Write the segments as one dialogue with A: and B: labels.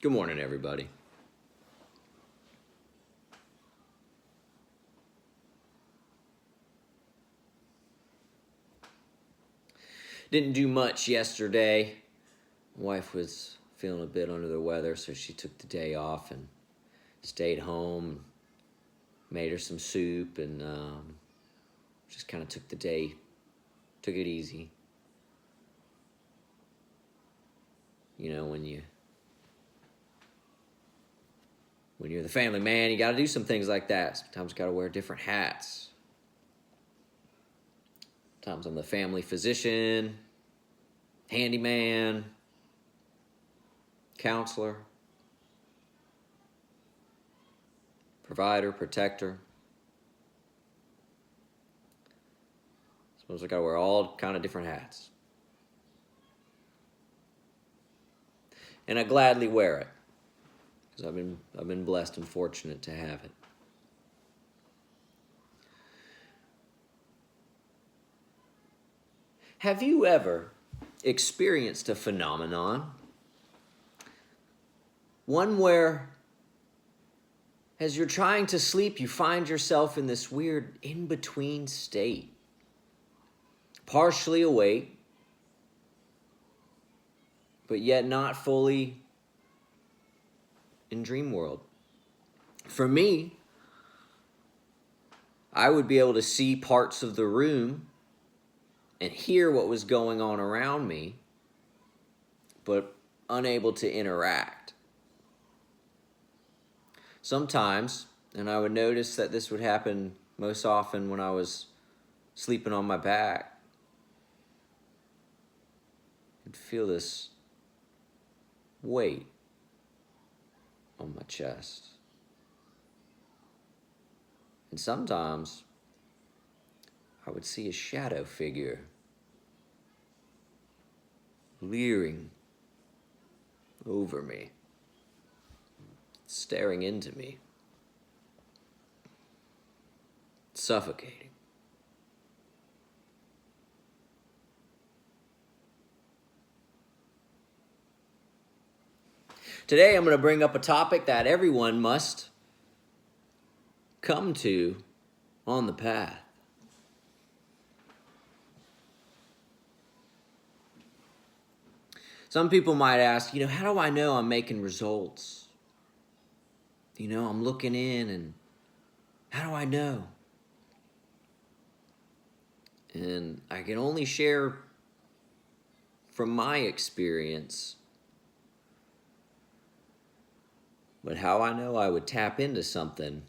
A: Good morning, everybody. Didn't do much yesterday. My wife was feeling a bit under the weather, so she took the day off and stayed home. Made her some soup and just kind of took it easy. You know, when you're the family man, you got to do some things like that. Sometimes you got to wear different hats. Sometimes I'm the family physician, handyman, counselor, provider, protector. Suppose I got to wear all kind of different hats. And I gladly wear it because I've been blessed and fortunate to have it. Have you ever experienced a phenomenon? One where, as you're trying to sleep, you find yourself in this weird in-between state. Partially awake, but yet not fully in dream world. For me, I would be able to see parts of the room and hear what was going on around me, but unable to interact. Sometimes, and I would notice that this would happen most often when I was sleeping on my back, I'd feel this weight on my chest. And sometimes I would see a shadow figure leering over me, staring into me, suffocating. Today I'm going to bring up a topic that everyone must come to on the path. Some people might ask, how do I know I'm making results? I'm looking in and how do I know? And I can only share from my experience, but how I know I would tap into something.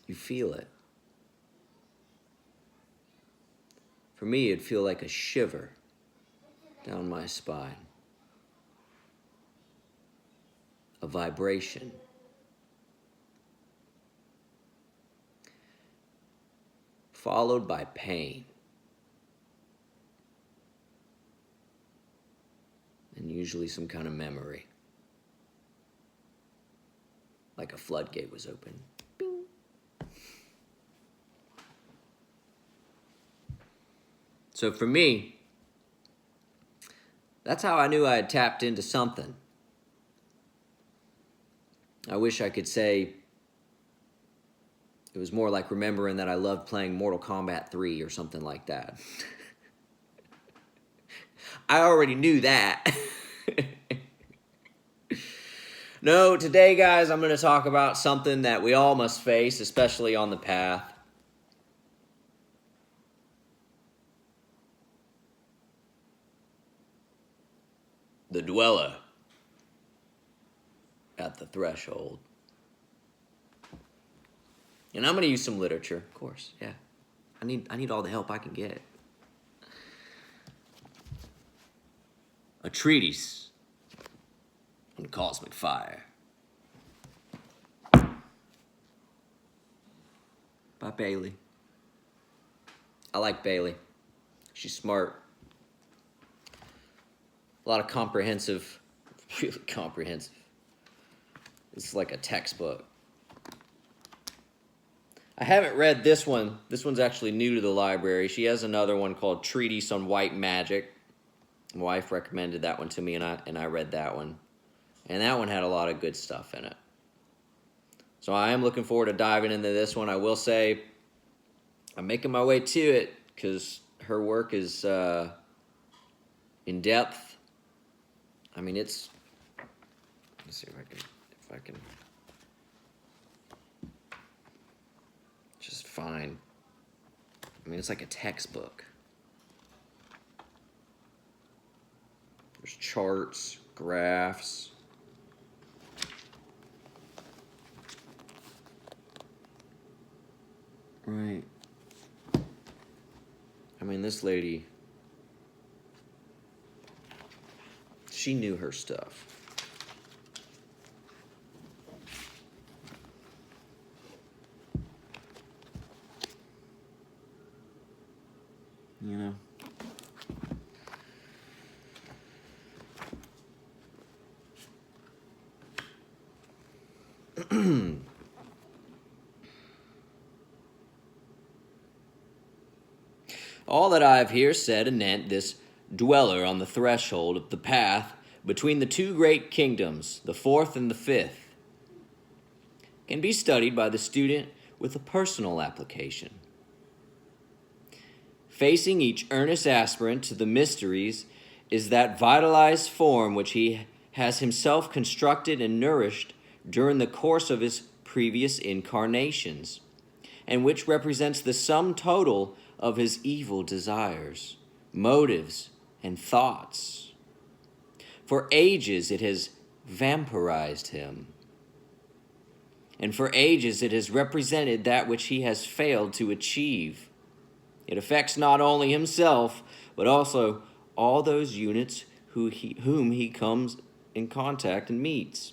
A: You feel it. For me, it'd feel like a shiver down my spine. A vibration. Followed by pain. And usually some kind of memory. Like a floodgate was open. Bing. So for me, that's how I knew I had tapped into something. I wish I could say it was more like remembering that I loved playing Mortal Kombat 3 or something like that. I already knew that. No, today, guys, I'm going to talk about something that we all must face, especially on the path. The dweller at the threshold. And I'm going to use some literature, of course, yeah. I need all the help I can get. A treatise on cosmic fire. By Bailey. I like Bailey. She's smart. A lot of comprehensive, really comprehensive. It's like a textbook. I haven't read this one. This one's actually new to the library. She has another one called Treatise on White Magic. My wife recommended that one to me, and I read that one. And that one had a lot of good stuff in it. So I am looking forward to diving into this one. I will say I'm making my way to it because her work is in depth. I mean, let's see if I can just find. I mean, it's like a textbook. There's charts, graphs. Right. I mean, this lady, she knew her stuff. You know? All that I have here said anent this dweller on the threshold of the path between the two great kingdoms, the fourth and the fifth, can be studied by the student with a personal application. Facing each earnest aspirant to the mysteries is that vitalized form which he has himself constructed and nourished during the course of his previous incarnations, and which represents the sum total of his evil desires, motives, and thoughts. For ages it has vampirized him, and for ages it has represented that which he has failed to achieve. It affects not only himself, but also all those units whom he comes in contact and meets.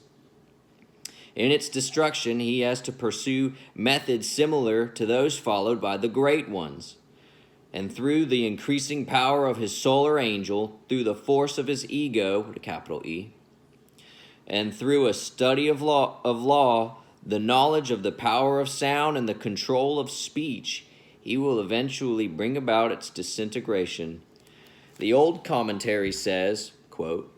A: In its destruction, he has to pursue methods similar to those followed by the great ones. And through the increasing power of his solar angel, through the force of his ego, with a capital E, and through a study of law, the knowledge of the power of sound and the control of speech, he will eventually bring about its disintegration. The old commentary says, quote,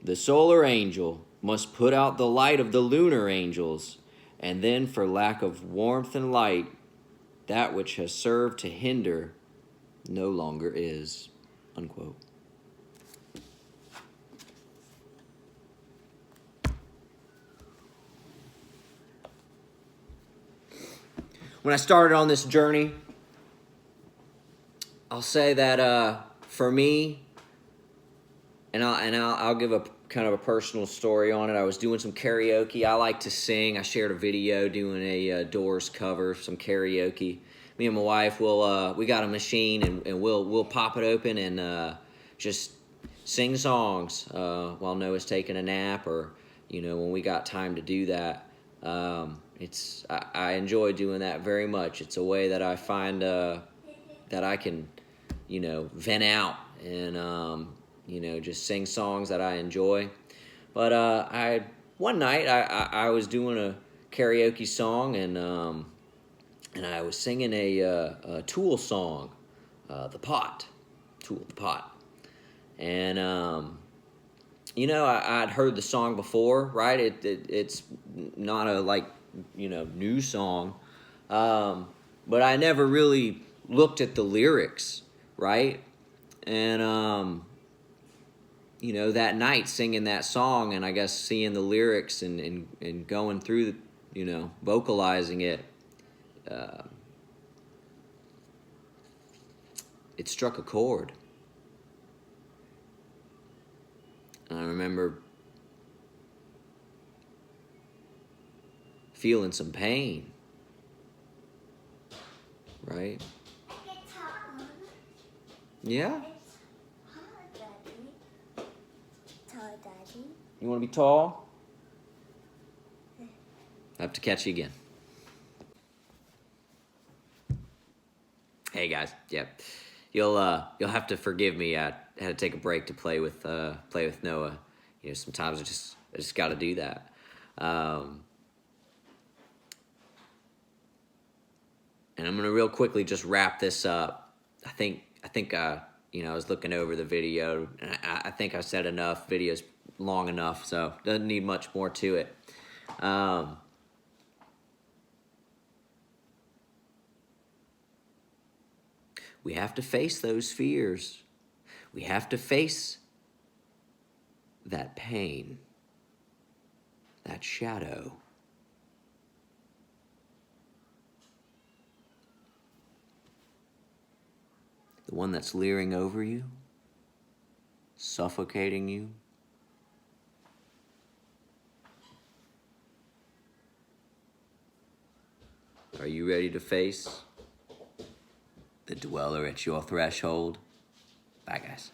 A: "The solar angel must put out the light of the lunar angels, and then for lack of warmth and light, that which has served to hinder no longer is," unquote. When I started on this journey, I'll say that for me, and I'll give a kind of a personal story on it. I was doing some karaoke. I like to sing. I shared a video doing a Doors cover, some karaoke. Me and my wife we got a machine and we'll pop it open and just sing songs while Noah's taking a nap, or when we got time to do that. I enjoy doing that very much. It's a way that I find that I can vent out and just sing songs that I enjoy. But one night I was doing a karaoke song and I was singing a Tool song, The Pot, Tool, The Pot. And I'd heard the song before, right? It's not a new song, but I never really looked at the lyrics, right? And that night singing that song, and I guess seeing the lyrics and going through vocalizing it, it struck a chord. And I remember feeling some pain, right? Yeah? You want to be tall? I have to catch you again. Hey guys, yeah, you'll have to forgive me. I had to take a break to play with Noah. Sometimes I just got to do that. And I'm gonna real quickly just wrap this up. I think I was looking over the video, and I think I said enough. Video's long enough, so doesn't need much more to it. We have to face those fears. We have to face that pain, that shadow. The one that's leering over you, suffocating you. Are you ready to face the dweller at your threshold? Bye, guys.